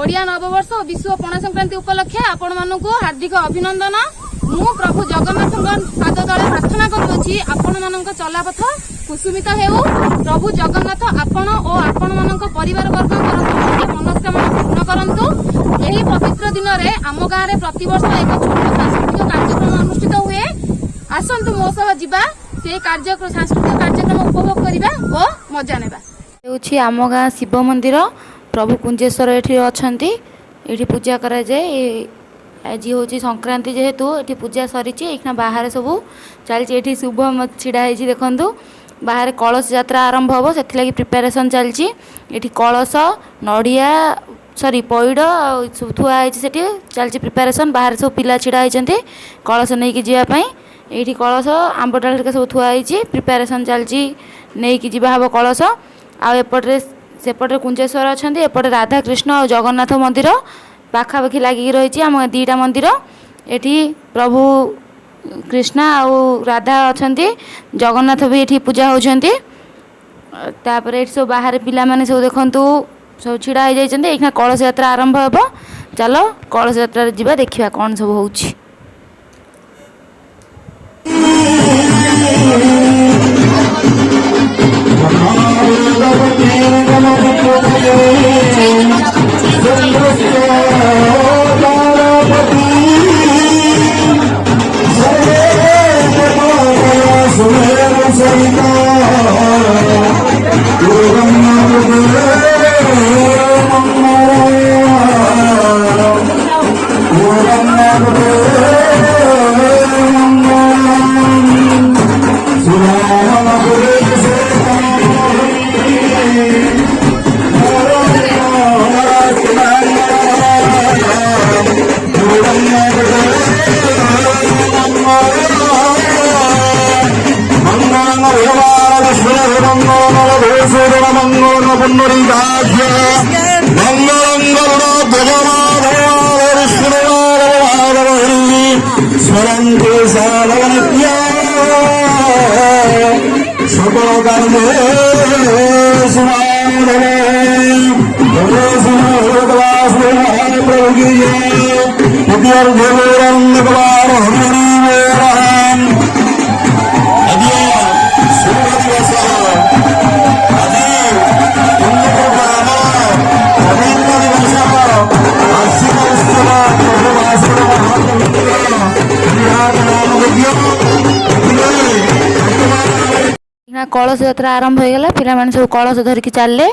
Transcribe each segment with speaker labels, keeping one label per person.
Speaker 1: ओडिया नववर्ष और विश्व पणा संक्रांति उपलक्षे आपण मानकु हार्दिक अभिनंदन। मु प्रभु जगन्नाथ पाद तले प्रार्थना करुछि आपण मानक चलापथ कुसुमित हेउ। प्रभु जगन्नाथ आपण और आपण मानक परिवार वर्ग मनस्कामना पूर्ण करंतु। यही पवित्र दिन रे आम गाँव में प्रतिवर्ष एक छोट सांस्कृतिक कार्यक्रम अनुष्ठित हुए। आसंतु मो सह जिबा से सांस्कृतिक कार्यक्रम उपभोग करबा और मजा नेबा।
Speaker 2: हेउछि आम गाँ शिव मंदिर। प्रभु कुंजेश्वर एठी अछंती। एठी पूजा करा जाए। आज हूँ संक्रांति जेहेतु ये पूजा सरी बाहर सब चलती। ये शुभ छिड़ा है देखु बाहर कलश यात्रा आरंभ हम से प्रिपेरेसन चलती। ये कलश नड़िया सॉरी पैड़ सब थुआई चलती प्रिपेरेसन। बाहर सब पिला छिड़ा होती कलश नहीं कि जावाई। ये कलश आंब डाल सब थुआई प्रिपेरेसन चलती नहीं कि जा हम कलश। आपटे सेपटे कुंजेश्वर अच्छा एपटे राधाकृष्ण और जगन्नाथ मंदिर पाखापाखि लगिक रही। आम दीटा मंदिर एठी प्रभु कृष्णा और राधा अच्छा जगन्नाथ भी ये पूजा होती। सब बाहर पिला माने सब देखु सब छिड़ा हो जाइए। कलश यात्रा आरंभ हो। चलो कलश यात्रा जा देखा कौन सब हो। कलश यात्रा आरंभ हो गला। पिला माने सब कलश धरिकी चलले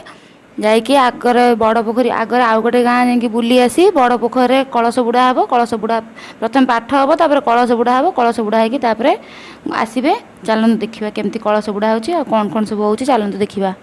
Speaker 2: जाइए आगर बड़ पोखरी आगर आउ गोटे गाँ जा बुली आसी बड़ पोखर कलश बुड़ा हम। कलश बुड़ा प्रथम पाठ हम तापर कलश बुड़ा हम। कलश बुड़ा होकर आसबे। चलते देखा केमती कलश बुड़ा हो कौन कौन सब हो। चलते देखा।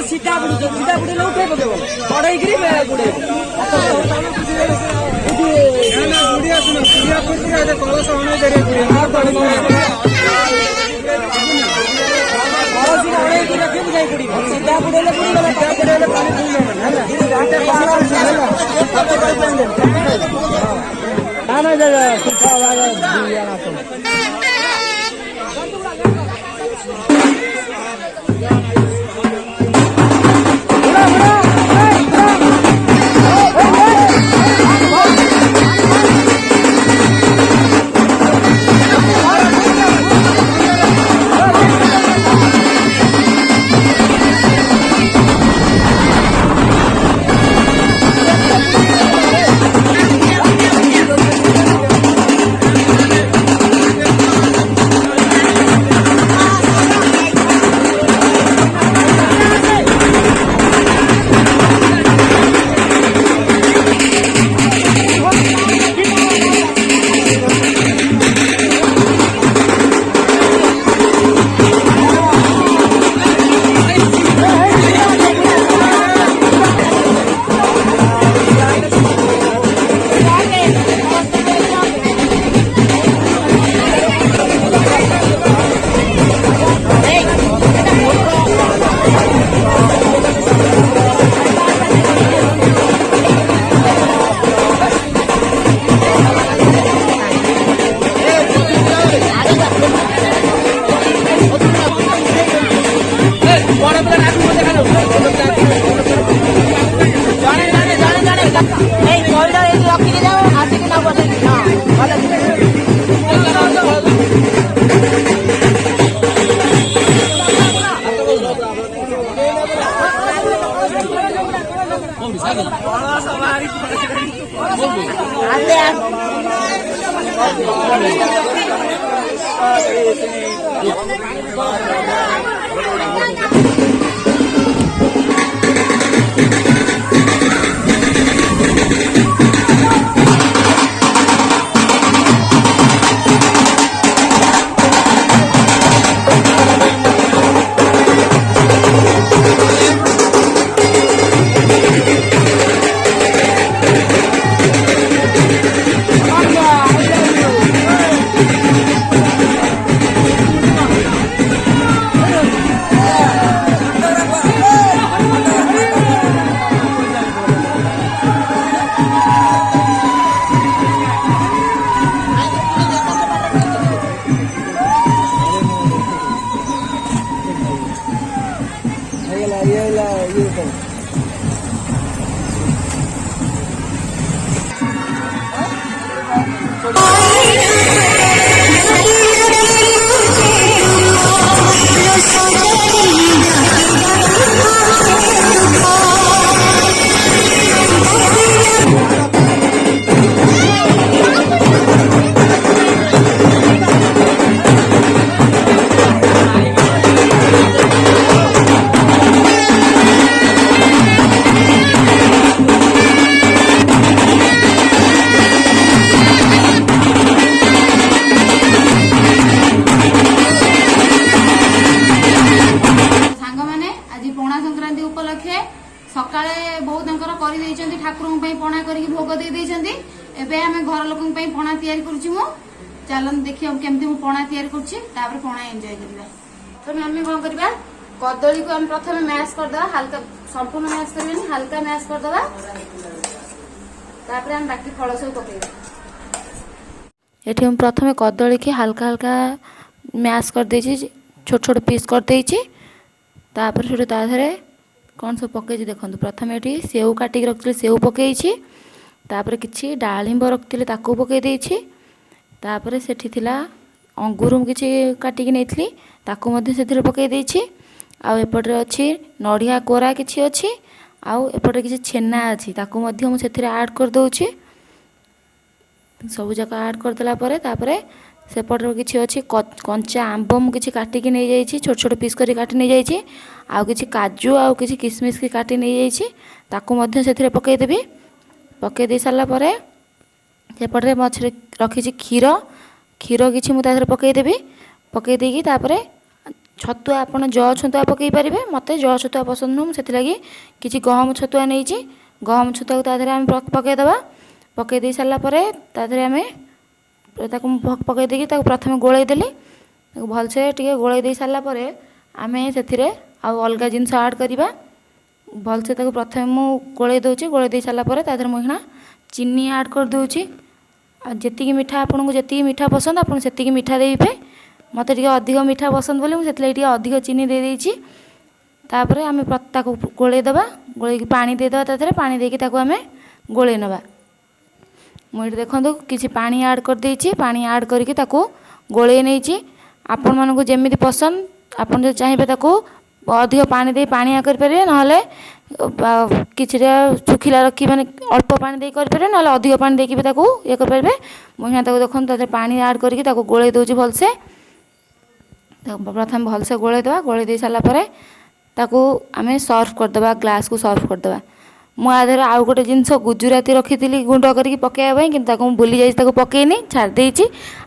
Speaker 2: सीधा
Speaker 1: ସାଙ୍ଗମାନେ ଆଜି ପଣା ସଂକ୍ରାନ୍ତି ଉପଲକ୍ଷେ ସକାଳେ ବୋଉ ତାଙ୍କର କରିଦେଇଛନ୍ତି, ଠାକୁରଙ୍କ ପାଇଁ ପଣା କରିକି ଭୋଗ ଦେଇଦେଇଛନ୍ତି। ଏବେ ଆମେ ଘର ଲୋକଙ୍କ ପାଇଁ ପଣା ତିଆରି କରୁଛି। ମୁଁ ଚାଲନ୍ତୁ ଦେଖିବା କେମିତି ମୁଁ ପଣା ତିଆରି କରୁଛି, ତାପରେ ପଣା ଏନ୍ଜୟ କରିବା। ପ୍ରଥମେ ଆମେ କଣ କରିବା, କଦଳୀକୁ ଆମେ ପ୍ରଥମେ ମ୍ୟାଶ କରିଦେବା, ହାଲକା ସମ୍ପୂର୍ଣ୍ଣ ମ୍ୟାଶ କରିବାନି, ହାଲକା ମ୍ୟାଶ କରିଦେବା। ତାପରେ ଆମେ ବାକି ଫଳ ସବୁ ପକେଇବା।
Speaker 2: ଏଠି ମୁଁ ପ୍ରଥମେ କଦଳୀକି ହାଲକା ହାଲକା ମ୍ୟାଶ କରିଦେଇଛି, ଛୋଟ ଛୋଟ ପିସ୍ କରିଦେଇଛି। ତାପରେ ସେଠୁ ତା ଦେହରେ କ'ଣ ସବୁ ପକେଇଛି ଦେଖନ୍ତୁ। ପ୍ରଥମେ ଏଠି ସେଉ କାଟିକି ରଖିଥିଲି, ସେଉ ପକେଇଛି। ତାପରେ କିଛି ଡାଳିମ୍ବ ରଖିଥିଲି, ତାକୁ ପକେଇ ଦେଇଛି। ତାପରେ ସେଠି ଥିଲା ଅଙ୍ଗୁର କିଛି କାଟିକି ନେଇଥିଲି, ତାକୁ ମଧ୍ୟ ସେଥିରେ ପକେଇ ଦେଇଛି। ଆଉ ଏପଟରେ ଅଛି ନଡ଼ିଆ କୋରା କିଛି ଅଛି, ଆଉ ଏପଟରେ କିଛି ଛେନା ଅଛି, ତାକୁ ମଧ୍ୟ ମୁଁ ସେଥିରେ ଆଡ଼୍ କରିଦେଉଛି। ସବୁଯାକ ଆଡ଼୍ କରିଦେଲା ପରେ ତାପରେ ସେପଟରେ କିଛି ଅଛି କଞ୍ଚା ଆମ୍ବ ମୁଁ କିଛି କାଟିକି ନେଇଯାଇଛି, ଛୋଟ ଛୋଟ ପିସ୍ କରି କାଟି ନେଇଯାଇଛି। ଆଉ କିଛି କାଜୁ ଆଉ କିଛି କିସମିସ୍ କି କାଟି ନେଇଯାଇଛି, ତାକୁ ମଧ୍ୟ ସେଥିରେ ପକାଇଦେବି। ପକାଇ ଦେଇ ସାରିଲା ପରେ ସେପଟରେ ମଝିରେ ରଖିଛି କ୍ଷୀର, କ୍ଷୀର କିଛି ମୁଁ ତା ଦେହରେ ପକାଇଦେବି। ପକାଇ ଦେଇକି ତାପରେ ଛତୁଆ, ଆପଣ ଜଅ ଛତୁଆ ପକାଇ ପାରିବେ। ମୋତେ ଜଅ ଛତୁଆ ପସନ୍ଦ ନୁହଁ, ମୁଁ ସେଥିଲାଗି କିଛି ଗହମ ଛତୁଆ ନେଇଛି। ଗହମ ଛତୁଆକୁ ତା ଦେହରେ ଆମେ ପକାଇଦେବା। ପକାଇ ଦେଇ ସାରିଲା ପରେ ତା ଦେହରେ ଆମେ ତାକୁ ପକାଇ ଦେଇକି ତାକୁ ପ୍ରଥମେ ଗୋଳେଇ ଦେଲି। ତାକୁ ଭଲସେ ଟିକେ ଗୋଳେଇ ଦେଇ ସାରିଲା ପରେ ଆମେ ସେଥିରେ ଆଉ ଅଲଗା ଜିନିଷ ଆଡ଼୍ କରିବା। ଭଲସେ ତାକୁ ପ୍ରଥମେ ମୁଁ ଗୋଳେଇ ଦେଉଛି। ଗୋଳେଇ ଦେଇ ସାରିଲା ପରେ ତା ଦେହରେ ମୁଁ ଏଇନା ଚିନି ଆଡ଼୍ କରିଦେଉଛି। ଆଉ ଯେତିକି ମିଠା, ଆପଣଙ୍କୁ ଯେତିକି ମିଠା ପସନ୍ଦ ଆପଣ ସେତିକି ମିଠା ଦେବେ। ମୋତେ ଟିକେ ଅଧିକ ମିଠା ପସନ୍ଦ ବୋଲି ମୁଁ ସେଥିଲାଗି ଟିକେ ଅଧିକ ଚିନି ଦେଇଦେଇଛି। ତାପରେ ଆମେ ତାକୁ ଗୋଳେଇ ଦେବା। ଗୋଳେଇକି ପାଣି ଦେଇଦେବା ତା ଦେହରେ, ପାଣି ଦେଇକି ତାକୁ ଆମେ ଗୋଳେଇ ନେବା। ମୁଁ ଏଠି ଦେଖନ୍ତୁ କିଛି ପାଣି ଆଡ଼୍ କରିଦେଇଛି। ପାଣି ଆଡ଼୍ କରିକି ତାକୁ ଗୋଳେଇ ନେଇଛି। ଆପଣମାନଙ୍କୁ ଯେମିତି ପସନ୍ଦ, ଆପଣ ଯଦି ଚାହିଁବେ ତାକୁ ଅଧିକ ପାଣି ଦେଇ ପାଣିଆ କରିପାରିବେ, ନହେଲେ କିଛିଟା ଶୁଖିଲା ରଖି ମାନେ ଅଳ୍ପ ପାଣି ଦେଇ କରିପାରିବେ, ନହେଲେ ଅଧିକ ପାଣି ଦେଇକି ବି ତାକୁ ଇଏ କରିପାରିବେ। ମୁଁ ଏଇନା ତାକୁ ଦେଖନ୍ତୁ ତା ଦେହରେ ପାଣି ଆଡ଼୍ କରିକି ତାକୁ ଗୋଳେଇ ଦେଉଛି ଭଲସେ। ତାକୁ ପ୍ରଥମେ ଭଲସେ ଗୋଳେଇ ଦେବା। ଗୋଳେଇ ଦେଇ ସାରିଲା ପରେ ତାକୁ ଆମେ ସର୍ଭ କରିଦେବା, ଗ୍ଲାସ୍କୁ ସର୍ଭ କରିଦେବା। ମୁଁ ଆ ଦେହରେ ଆଉ ଗୋଟେ ଜିନିଷ ଗୁଜୁରାତି ରଖିଥିଲି ଗୁଣ୍ଡ କରିକି ପକାଇବା ପାଇଁ, କିନ୍ତୁ ତାକୁ ମୁଁ ଭୁଲି ଯାଇଛି, ତାକୁ ପକାଇନି, ଛାଡ଼ି ଦେଇଛି।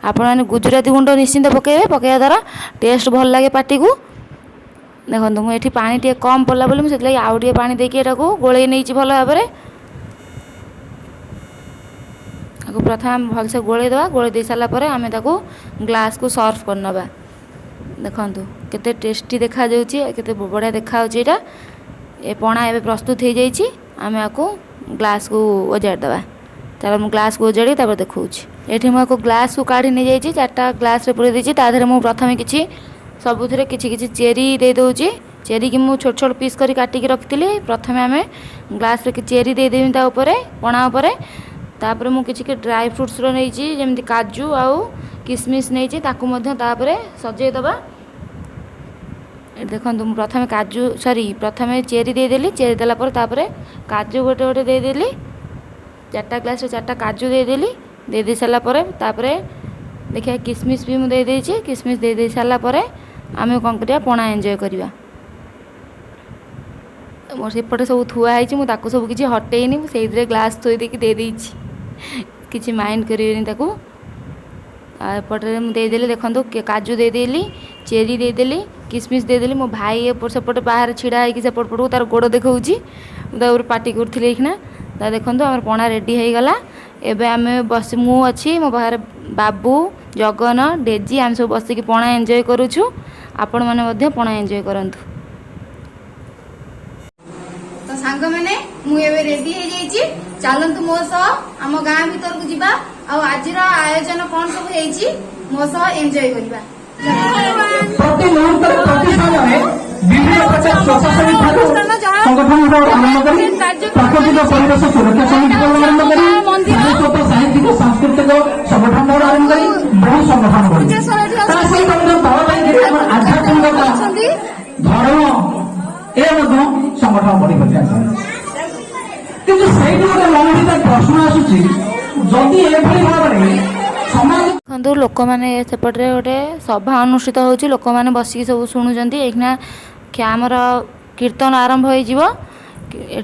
Speaker 2: ଆପଣମାନେ ଗୁଜୁରାତି ଗୁଣ୍ଡ ନିଶ୍ଚିନ୍ତ ପକାଇବେ। ପକାଇବା ଦ୍ୱାରା ଟେଷ୍ଟ ଭଲ ଲାଗେ ପାଟିକୁ। ଦେଖନ୍ତୁ ମୁଁ ଏଠି ପାଣି ଟିକେ କମ୍ ପଡ଼ିଲା ବୋଲି ମୁଁ ସେଥିଲାଗି ଆଉ ଟିକେ ପାଣି ଦେଇକି ଏଟାକୁ ଗୋଳେଇ ନେଇଛି ଭଲ ଭାବରେ। ତାକୁ ପ୍ରଥମେ ଆମେ ଭଲସେ ଗୋଳେଇ ଦେବା। ଗୋଳେଇ ଦେଇ ସାରିଲା ପରେ ଆମେ ତାକୁ ଗ୍ଲାସ୍କୁ ସର୍ଭ କରିନେବା। ଦେଖନ୍ତୁ କେତେ ଟେଷ୍ଟି ଦେଖାଯାଉଛି, କେତେ ବଢ଼ିଆ ଦେଖାଯାଉଛି ଏଇଟା। ଏ ପଣା ଏବେ ପ୍ରସ୍ତୁତ ହୋଇଯାଇଛି। ଆମେ ଆକୁ ଗ୍ଲାସ୍କୁ ଓଜାଡ଼ି ଦେବା। ତାପରେ ମୁଁ ଗ୍ଲାସ୍କୁ ଓଜାଡ଼ି ତାପରେ ଦେଖାଉଛି। ଏଠି ମୁଁ ଆକୁ ଗ୍ଲାସ୍କୁ କାଢ଼ି ନେଇଯାଇଛି, 4ଟା ଗ୍ଲାସ୍ରେ ପୁରେଇ ଦେଇଛି। ତା ଦେହରେ ମୁଁ ପ୍ରଥମେ କିଛି ସବୁଥିରେ କିଛି କିଛି ଚେରି ଦେଇଦେଉଛି। ଚେରିକି ମୁଁ ଛୋଟ ଛୋଟ ପିସ୍ କରି କାଟିକି ରଖିଥିଲି। ପ୍ରଥମେ ଆମେ ଗ୍ଲାସ୍ରେ କିଛି ଚେରି ଦେଇଦେବି ତା ଉପରେ, ପଣା ଉପରେ। ତାପରେ ମୁଁ କିଛି ଡ୍ରାଏ ଫ୍ରୁଟ୍ସର ନେଇଛି, ଯେମିତି କାଜୁ ଆଉ କିସମିସ୍ ନେଇଛି, ତାକୁ ମଧ୍ୟ ତାପରେ ସଜେଇ ଦେବା। ଦେଖନ୍ତୁ ମୁଁ ପ୍ରଥମେ ପ୍ରଥମେ ଚେରି ଦେଇଦେଲି। ଚେରି ଦେଲା ପରେ ତାପରେ କାଜୁ ଗୋଟେ ଗୋଟେ ଦେଇଦେଲି। 4ଟା ଗ୍ଲାସ୍ରେ 4ଟା କାଜୁ ଦେଇଦେଲି। ଦେଇ ସାରିଲା ପରେ ତାପରେ देखिए किसमिस भी मुझे दे किसमिस दे सारा पर आम कौन करवा पणा एंजॉय करवा मोर सेपटे सब थुआई मुझे सब किसी हटेनी मुझे ग्लास थोई दे किसी माइंड करें एपटे मुझे देखो काजू देदेली चेरी देदेली किसमिस देदेली मो भाई एपट सेपटे बाहर छिड़ा होगी सेपट पटू तार गोड़ देखा मुझे पार्टी करूँ देखो आम पणा रेडी हो गला एबे आम बस मु अच्छी मो पाखे बाबू जगन डेजी आम सब बसिक पणा एंजॉय करुछु आपण मैंने पणा एंजॉय करंतु।
Speaker 1: तो सांग मैंने मुझे रेडी हो जाइए चलतु मो सह आम गाँ भीतर को जीवा आज आयोजन कौन सब है मो सह एंजॉय करवा
Speaker 3: प्रति मुहूर्त प्रति समय विभिन्न प्रकार प्रशासनिक संगठन आरंभ करी प्राकृतिक परिवेश सुरक्षा समिति आरंभ करी साहित्यिक साहित्यिक सांस्कृतिक संगठन आरंभ करी बहु संगठन करी आध्यात्मिक धर्म ए संगठन बढ़ी किंतु से गोटे प्रश्न आसूची जदि एभली भाव समाज
Speaker 2: देखो लोक मैंने सेपटे गोटे सभा अनुष्ठित होची लोक मैंने बसिक सब शुणुंट एखना आमर कीर्तन आरंभ हो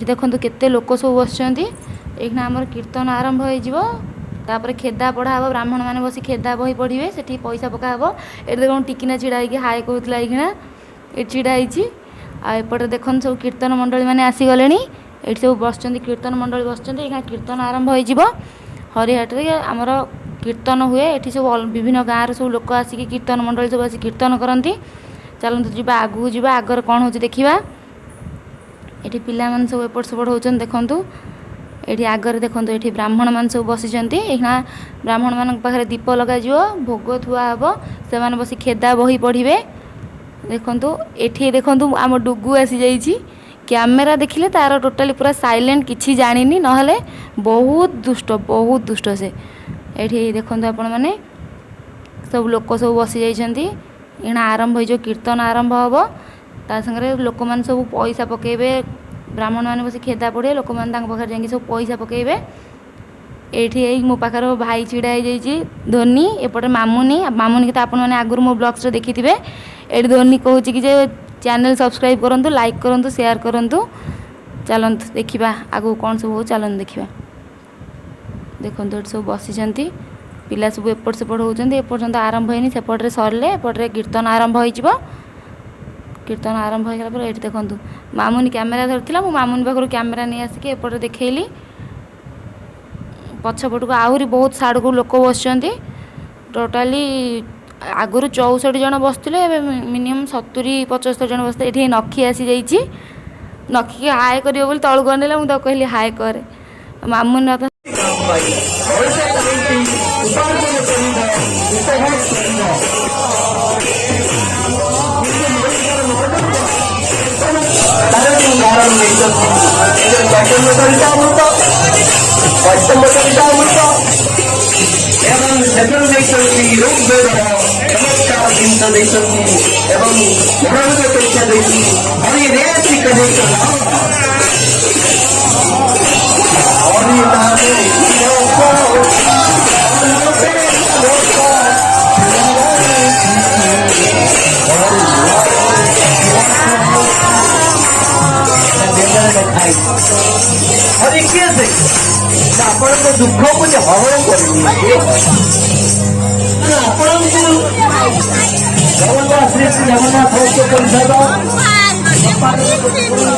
Speaker 2: देखो केते लोक सब बसना आमर कीर्तन आरंभ होपर खेदा पढ़ा हे ब्राह्मण मैंने बस खेदा बही पढ़े से पैसा पका हे ये देखो टिकिना छिड़ा हाय कहला ये छिड़ाई आएपटे देखो सब कीर्तन मंडली मैंने आसीगले ये सब बस कीर्तन मंडली बस कीर्तन आरंभ हो हरिहाट आमर कीर्तन हुए ये सब विभिन्न गाँव सब लोक आसिक कीर्तन मंडली सब आसिक कीर्तन करती चलते जा आगू जा आगर कौन हो देखा ये पिला मान सब एपट सेपट होती देखु ये आगर देखो ये ब्राह्मण मान सब बसिंट यहाँ ब्राह्मण मान पाखे दीप लग भोग थुआ हे से बस खेदा बही पढ़े देखु ये देखु आम डुगु आसी जाइए कैमेरा देखिले तार टोटाली पूरा साइलेंट किसी जानी ना बहुत दुष्ट से ये देखो आपण मैंने सब लोक सब बसी जाइए एना आरंभ हो कीर्तन आरंभ हम तांगे लोक मैंने सब पैसा पकेबे ब्राह्मण मैंने बस खेदा पड़े लोक मैंने जाकि सब पैसा पकेबे ये मो पाखर भाई छिड़ा हो धोनी एपटे मामुनी के तो आपण मैंने आगुरी मो ब्लॉग्स देखी थे ये धोनी कहूँ कि चैनल सब्सक्राइब करूँ लाइक करूँ शेयर करूँ चलत देखा आगू कौन सब हो चलते देखा देखो ये सब बसी पिला सब एपट सेपट होती एपर्तंत आरंभ होनी सेपटे सरले एपटे कीर्तन आरंभ हो कीर्तन आरंभ हो ये देखो मामुनी कैमेरा धरती मु मामुनी पाखर कैमेरा नहीं आसिक एपटे देखली पछपट को आहरी बहुत साड़ को लोक बस टोटाली आगुरी 64 जन बसुले मिनिमम 70-75 जन बसते ये नखी आसी जाइए नखी हाय कर तलू अनेला मुझे कहली हाय करे मामुनी
Speaker 3: दुख मुझे हरण कर जगन्नाथ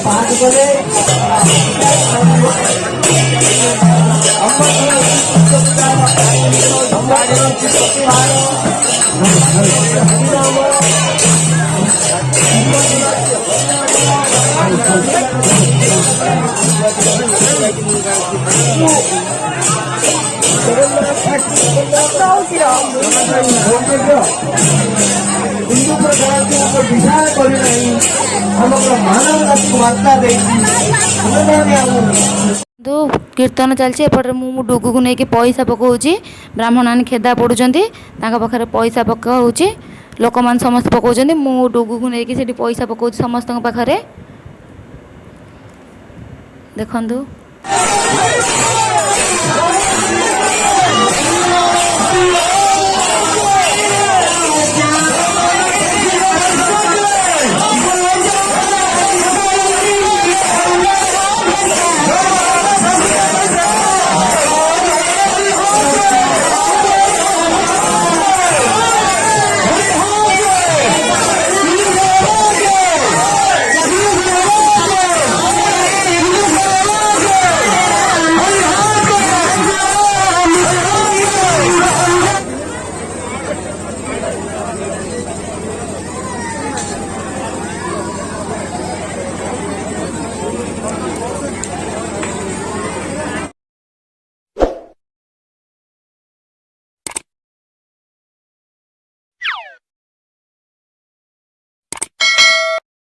Speaker 3: पाठ करे हिंदू प्रकार के ऊपर विचार कर समग्र मानव वार्ता
Speaker 2: तो कीर्तन चलती एपटे मु डुगु को लेकिन पैसा पकाऊँगी ब्राह्मण मैंने खेदा पड़ुंट पाखे पैसा पकाऊँगी लोक मैंने समस्त पकाउछन्ति मु डुगु को लेकिन सेठी पैसा पकाऊँगी समस्त पाखे देखंतु